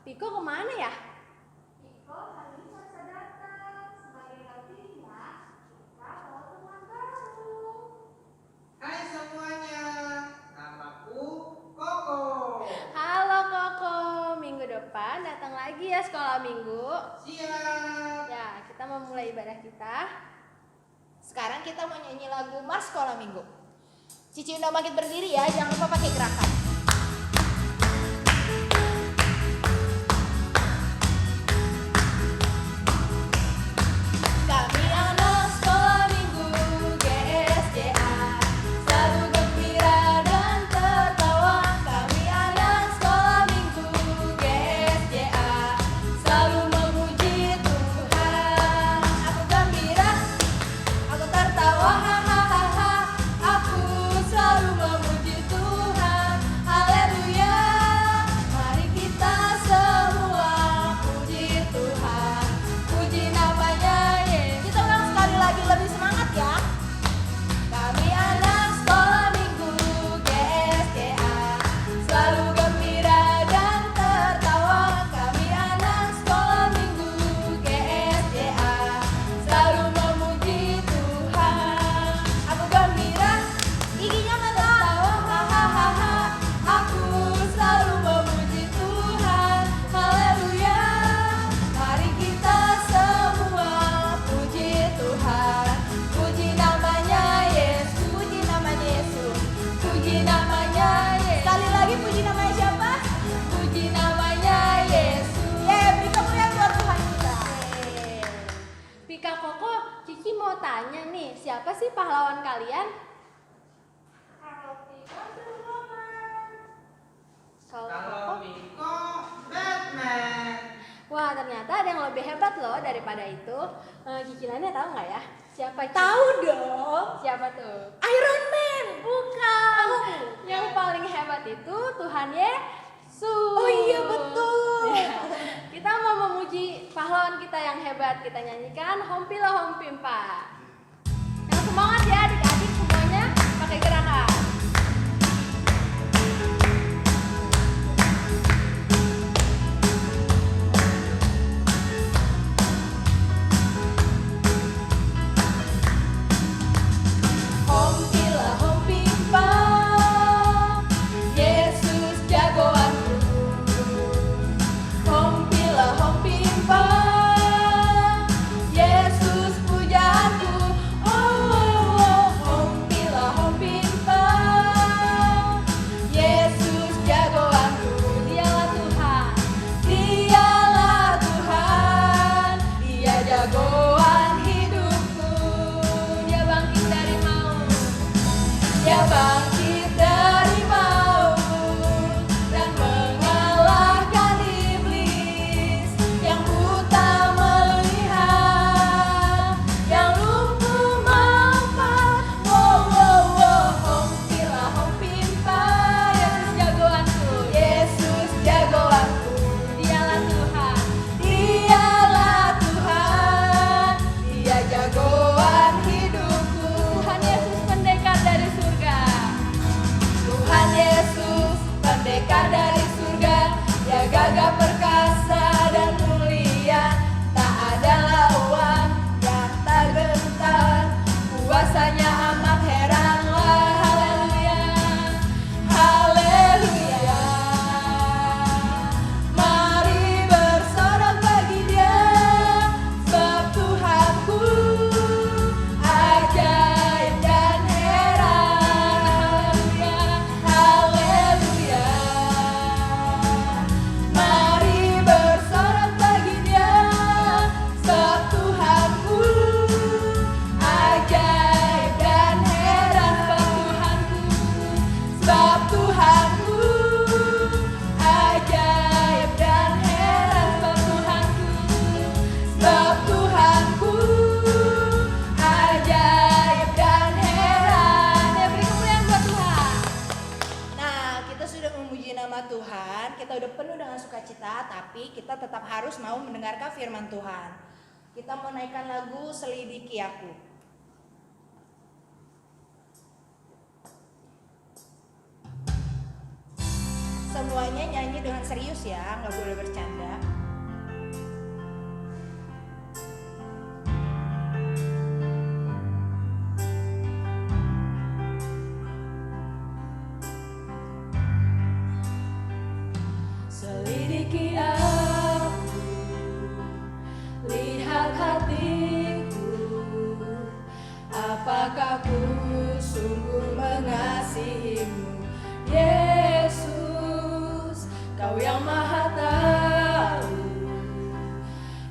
Piko kemana ya? Piko hari ini bisa datang sebagai gantinya. Kita bawa teman baru. Hai semuanya, namaku Koko. Halo Koko, minggu depan datang lagi ya sekolah minggu. Siap. Ya, kita mau mulai ibadah kita. Sekarang kita mau nyanyi lagu Mars Sekolah Minggu. Cici undang bangkit berdiri ya, jangan lupa pakai gerakan. Kami anak sekolah minggu GSJA, selalu gembira dan tertawa. Kami anak sekolah minggu GSJA, selalu memuji Tuhan. Aku gembira, aku tertawa, hahaha. Aku selalu memuji Tuhan. Haleluya. Mari kita semua puji Tuhan, puji namanya Yesus. Kita ulang sekali lagi lebih semangat ya. Kami anak sekolah minggu GSJA, selalu gembira dan tertawa. Kami anak sekolah minggu GSJA, selalu memuji Tuhan. Aku gembira, giginya tertawa, hahaha. Aku selalu memuji Tuhan. Haleluya. Mari kita semua puji Tuhan, puji namanya Yesus, puji namanya Yesus, puji namanya Yesus. Sekali lagi puji namanya siapa? Puji namanya Yesus. Beri kemuliaan buat Tuhan kita. Pika Koko, Cici mau tanya nih, siapa sih pahlawan kalian? Kalau Piko Superman. Kalau Kalau Koko, Piko, Batman. wah ternyata ada yang lebih hebat loh daripada itu. Cicilannya tahu nggak ya? Siapa itu? Tahu dong. Siapa tuh? Iron Man. Bukan. Oh. Yang paling hebat itu Tuhan Yesus. Oh iya, betul. Ya. Kita mau memuji pahlawan kita yang hebat. Kita nyanyikan Hompila Hompimpa. Yang semangat ya adik-adik semuanya pakai gerakan. Hompila hompimpa, Yesus jagoanku. Hompila hompimpa, Yesus pujaanku. Oh, oh, oh. Hompila hompimpa, Yesus jagoanku. Dialah Tuhan. Dialah Tuhan, Dia jagoan hidupku. Dia bangkit dari maut. Dia bangkit dari maut dan mengalahkan iblis. Yang buta melihat, yang lumpuh mampat. Wow, wow, wow. Hompila hompimpa, Yesus jagoanku. Yesus jagoanku. Dialah Tuhan. Dialah Tuhan, Dia jagoan hidupku. Tuhan Yesus pendekar dari surga. Tuhan Yesus pendekar dari surga, Dia gagah perkasa dan mulia. Tak ada lawan yang tak gentar, kuasanya amat heranlah. Haleluya, haleluya. Mari bersorak bagi Dia, sebab Tuhanku ajaib dan heran. Haleluya, mari bersorak bagi Dia, sebab Tuhanku ajaib dan heran. Sebab Tuhanku ajaib dan heran. Sebab Tuhanku ajaib dan heran. Ya, beri kemuliaan buat Tuhan. Nah, kita sudah memuji nama Tuhan, kita udah penuh dengan sukacita, tapi kita tetap harus mau mendengarkan firman Tuhan. Kita mau naikkan lagu Selidiki Aku. Semuanya nyanyi dengan serius ya, nggak boleh bercanda. Selidiki aku, lihat hatiku, apakah ku sungguh mengasihimu, Yesus, Kau yang Maha Tahu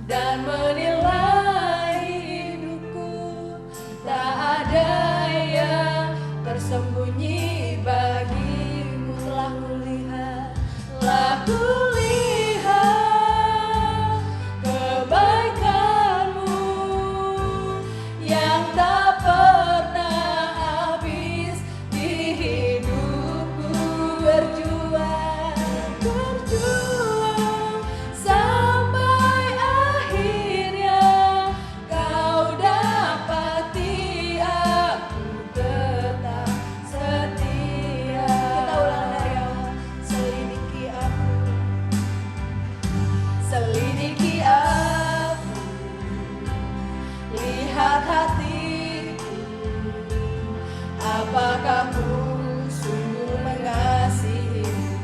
dan menilai hidupku, tak ada yang tersembunyi bagimu. Telah kulihat kebaikanmu yang tak pernah habis di hidupku. Berjuang sampai akhirnya Kau dapati aku tetap setia. Kita ulang dari awal. Selidiki aku, lihat hatiku, apakah ku sungguh mengasihimu,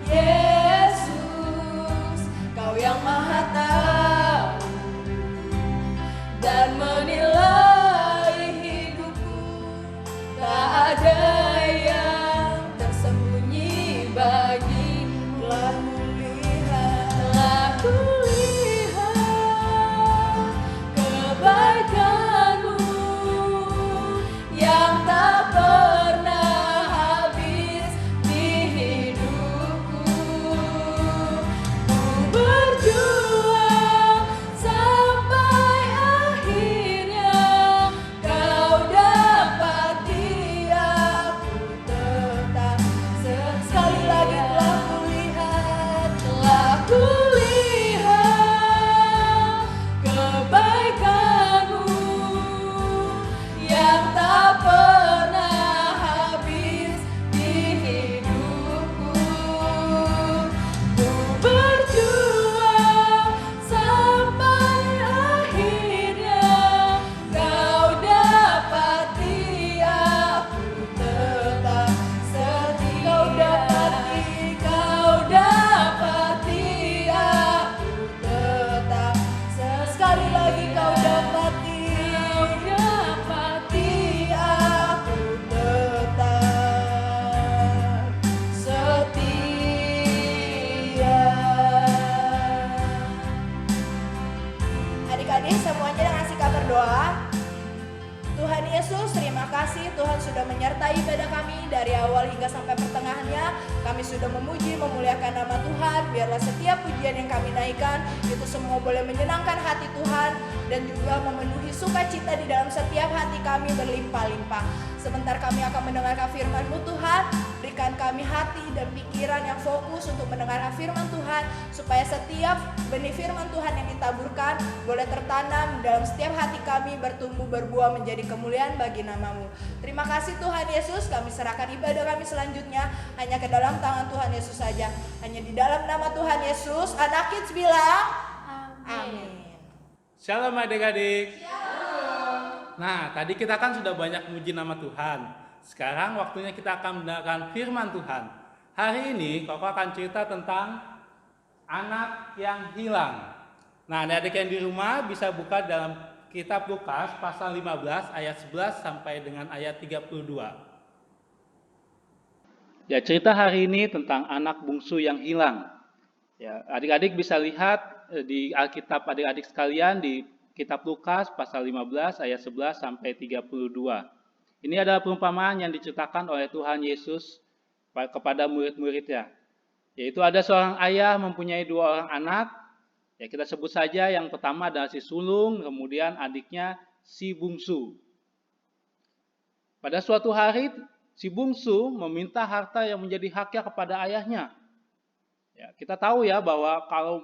Yesus, Kau yang Maha Tahu dan menilai hidupku, tak ada yang tersembunyi bagimu. Telah kulihat kebaikanmu yang tak pernah habis di hidupku. Ku berjuang sampai akhirnya Kau dapati aku tetap sekali lagi. Telah kulihat kebaikanmu yang tak pernah habis di hidupku. Ku berjuang sampai akhirnya Kau dapati aku tetap setia. Kau dapati aku tetap sekali lagi. Kau dapati aku tetap setia. Adik-adik semuanya dengan sikap berdoa. Tuhan Yesus, terima kasih Tuhan sudah menyertai ibadah kami dari awal hingga sampai pertengahannya. Kami sudah memuji, memuliakan nama Tuhan. Biarlah setiap pujian yang kami naikkan itu semua boleh menyenangkan hati Tuhan dan juga memenuhi sukacita di dalam setiap hati kami berlimpah-limpah. Sebentar kami akan mendengarkan firman-Mu Tuhan. Berikan kami hati dan pikiran yang fokus untuk mendengarkan firman Tuhan, supaya setiap benih firman Tuhan yang ditaburkan boleh tertanam dalam setiap hati kami, bertumbuh berbuah menjadi kemuliaan bagi nama-Mu. Terima kasih Tuhan Yesus, kami serahkan ibadah kami selanjutnya hanya ke dalam tangan Tuhan Yesus saja. Hanya di dalam nama Tuhan Yesus, anak kids bilang amin. Shalom adik-adik. Nah, tadi kita kan sudah banyak muji nama Tuhan. Sekarang waktunya kita akan mendengarkan firman Tuhan. Hari ini Koko akan cerita tentang anak yang hilang. Nah, adik-adik yang di rumah bisa buka dalam kitab Lukas pasal 15 ayat 11 sampai dengan ayat 32. Ya, cerita hari ini tentang anak bungsu yang hilang. Ya, adik-adik bisa lihat di Alkitab adik-adik sekalian di kitab Lukas pasal 15 ayat 11 sampai 32. Ini adalah perumpamaan yang diceritakan oleh Tuhan Yesus kepada murid-muridnya. Yaitu ada seorang ayah mempunyai 2 orang anak. Ya, kita sebut saja yang pertama adalah si sulung, kemudian adiknya si bungsu. Pada suatu hari si bungsu meminta harta yang menjadi haknya kepada ayahnya. Ya, kita tahu ya bahwa kalau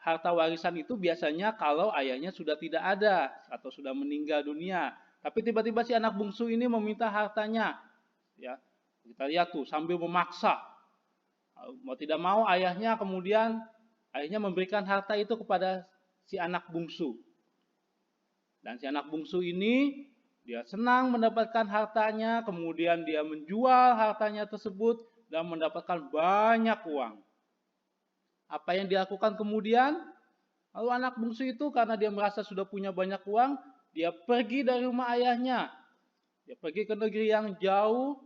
harta warisan itu biasanya kalau ayahnya sudah tidak ada atau sudah meninggal dunia. Tapi tiba-tiba si anak bungsu ini meminta hartanya. Ya, kita lihat tuh sambil memaksa. Mau tidak mau ayahnya kemudian memberikan harta itu kepada si anak bungsu. Dan si anak bungsu ini dia senang mendapatkan hartanya, kemudian dia menjual hartanya tersebut dan mendapatkan banyak uang. Apa yang dilakukan kemudian? Lalu anak bungsu itu karena dia merasa sudah punya banyak uang, dia pergi dari rumah ayahnya. Dia pergi ke negeri yang jauh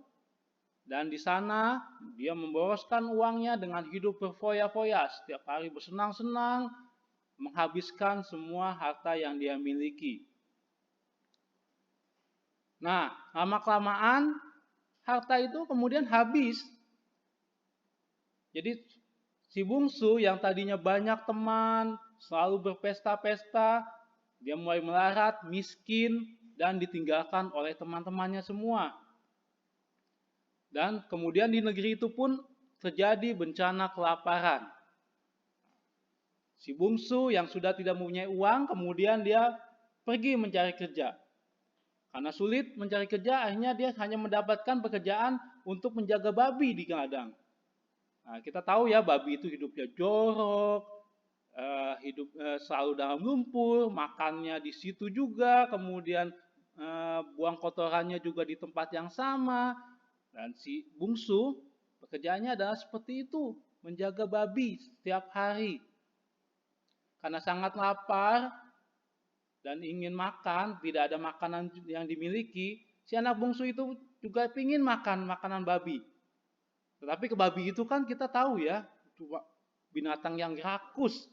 dan di sana dia memboroskan uangnya dengan hidup berfoya-foya. Setiap hari bersenang-senang, menghabiskan semua harta yang dia miliki. Nah, lama-kelamaan harta itu kemudian habis. Jadi si bungsu yang tadinya banyak teman, selalu berpesta-pesta, dia mulai melarat, miskin, dan ditinggalkan oleh teman-temannya semua. Dan kemudian di negeri itu pun terjadi bencana kelaparan. Si bungsu yang sudah tidak mempunyai uang, kemudian dia pergi mencari kerja. Karena sulit mencari kerja, akhirnya dia hanya mendapatkan pekerjaan untuk menjaga babi di ladang. Nah, kita tahu ya, babi itu hidupnya jorok, hidup selalu dalam lumpur, makannya di situ juga, kemudian buang kotorannya juga di tempat yang sama. Dan si bungsu pekerjaannya adalah seperti itu, menjaga babi setiap hari. Karena sangat lapar dan ingin makan, tidak ada makanan yang dimiliki, si anak bungsu itu juga ingin makan makanan babi. Tetapi ke babi itu kan kita tahu ya, binatang yang rakus.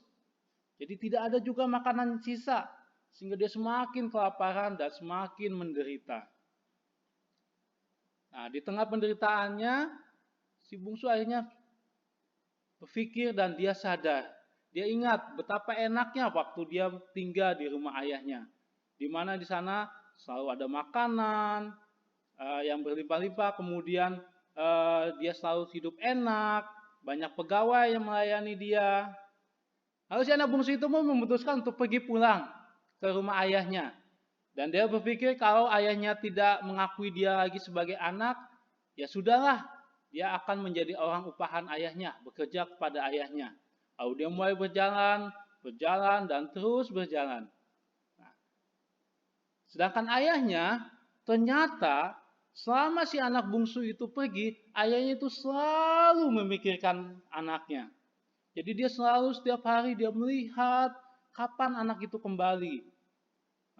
Jadi tidak ada juga makanan sisa, sehingga dia semakin kelaparan dan semakin menderita. Nah, di tengah penderitaannya, si bungsu akhirnya berpikir dan dia sadar. Dia ingat betapa enaknya waktu dia tinggal di rumah ayahnya, di mana di sana selalu ada makanan yang berlimpah-limpah, kemudian dia selalu hidup enak, banyak pegawai yang melayani dia. Lalu si anak bungsu itu memutuskan untuk pergi pulang ke rumah ayahnya. Dan dia berpikir kalau ayahnya tidak mengakui dia lagi sebagai anak, ya sudahlah, dia akan menjadi orang upahan ayahnya, bekerja kepada ayahnya. Lalu dia mulai berjalan dan terus berjalan. Nah, sedangkan ayahnya ternyata selama si anak bungsu itu pergi, ayahnya itu selalu memikirkan anaknya. Jadi dia selalu setiap hari dia melihat kapan anak itu kembali.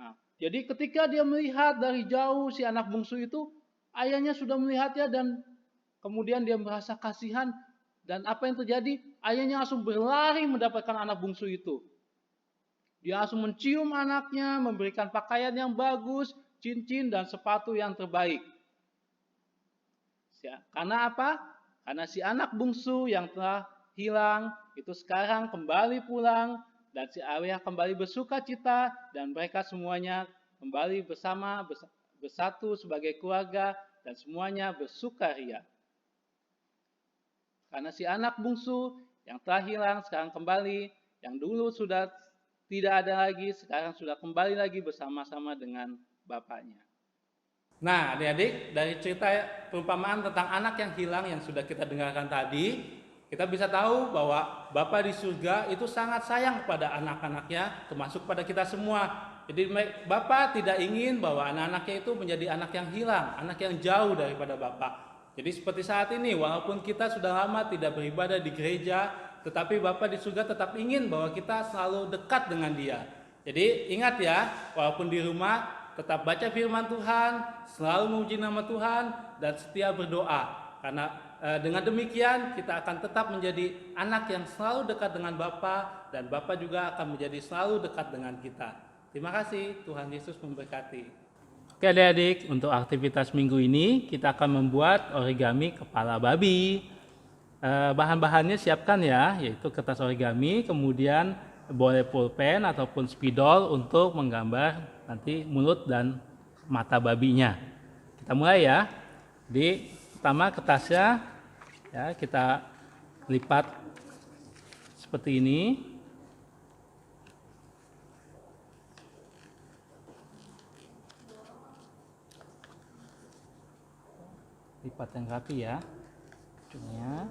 Nah, jadi ketika dia melihat dari jauh si anak bungsu itu, ayahnya sudah melihatnya dan kemudian dia merasa kasihan. Dan apa yang terjadi? Ayahnya langsung berlari mendapatkan anak bungsu itu. Dia langsung mencium anaknya, memberikan pakaian yang bagus, cincin dan sepatu yang terbaik. Karena apa? Karena si anak bungsu yang telah hilang itu sekarang kembali pulang dan si ayah kembali bersuka cita dan mereka semuanya kembali bersatu sebagai keluarga dan semuanya bersukaria. Karena si anak bungsu yang telah hilang sekarang kembali, yang dulu sudah tidak ada lagi, sekarang sudah kembali lagi bersama-sama dengan bapaknya. Nah, adik-adik, dari cerita perumpamaan tentang anak yang hilang yang sudah kita dengarkan tadi, kita bisa tahu bahwa Bapa di surga itu sangat sayang kepada anak-anaknya, termasuk pada kita semua. Jadi Bapa tidak ingin bahwa anak-anaknya itu menjadi anak yang hilang, anak yang jauh daripada Bapa. Jadi seperti saat ini, walaupun kita sudah lama tidak beribadah di gereja, tetapi Bapa di surga tetap ingin bahwa kita selalu dekat dengan Dia. Jadi ingat ya, walaupun di rumah tetap baca firman Tuhan, selalu memuji nama Tuhan, dan setia berdoa. Karena dengan demikian kita akan tetap menjadi anak yang selalu dekat dengan Bapa, dan Bapa juga akan menjadi selalu dekat dengan kita. Terima kasih, Tuhan Yesus memberkati. Oke adik-adik, untuk aktivitas minggu ini kita akan membuat origami kepala babi. Bahan-bahannya siapkan ya, yaitu kertas origami, kemudian boleh pulpen ataupun spidol untuk menggambar nanti mulut dan mata babinya. Kita mulai ya. Di pertama kertasnya ya kita lipat seperti ini. Lipat yang rapi ya ujungnya.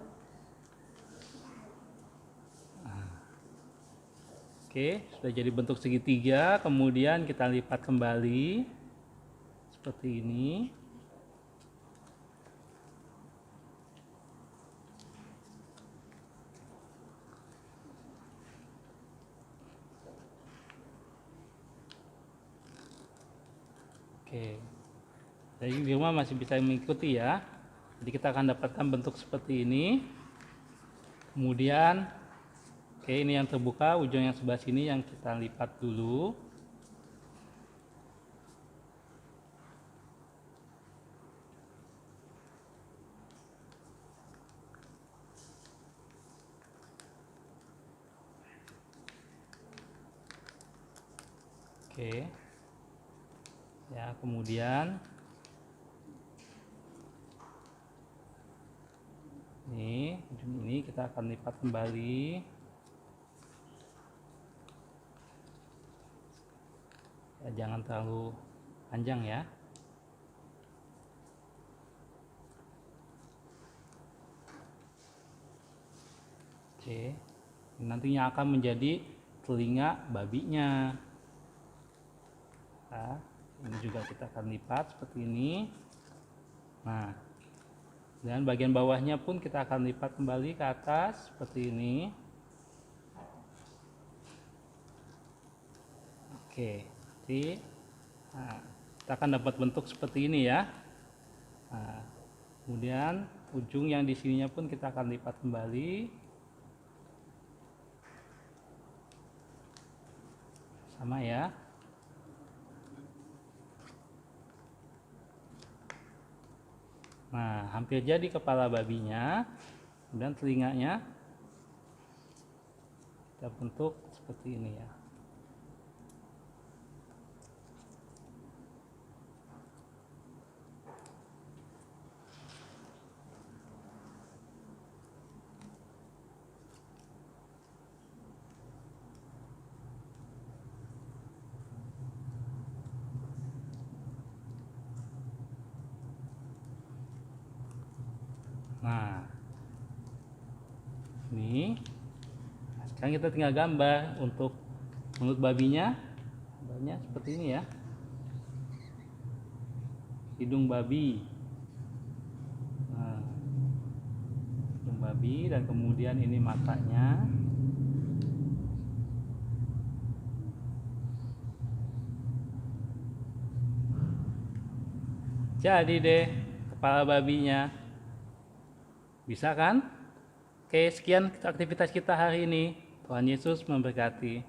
Oke, sudah jadi bentuk segitiga, kemudian kita lipat kembali seperti ini. Oke, jadi di rumah masih bisa mengikuti ya. Jadi kita akan dapatkan bentuk seperti ini. Kemudian, oke, ini yang terbuka, ujung yang sebelah sini yang kita lipat dulu. Oke. Ya, kemudian ujung ini kita akan lipat kembali. Ya, jangan terlalu panjang ya. Oke, nantinya akan menjadi telinga babinya. Nah, ini juga kita akan lipat seperti ini. Nah, dan bagian bawahnya pun kita akan lipat kembali ke atas seperti ini. Oke, jadi kita akan dapat bentuk seperti ini ya. Nah, kemudian ujung yang di sininya pun kita akan lipat kembali. Sama ya. Nah, hampir jadi kepala babinya. Kemudian telinganya kita bentuk seperti ini ya. Nah, ini sekarang kita tinggal gambar untuk mulut babinya. Gambarnya seperti ini ya, hidung babi. Nah, hidung babi, dan kemudian ini matanya. Jadi deh kepala babinya. Bisa kan? Oke, sekian aktivitas kita hari ini. Tuhan Yesus memberkati.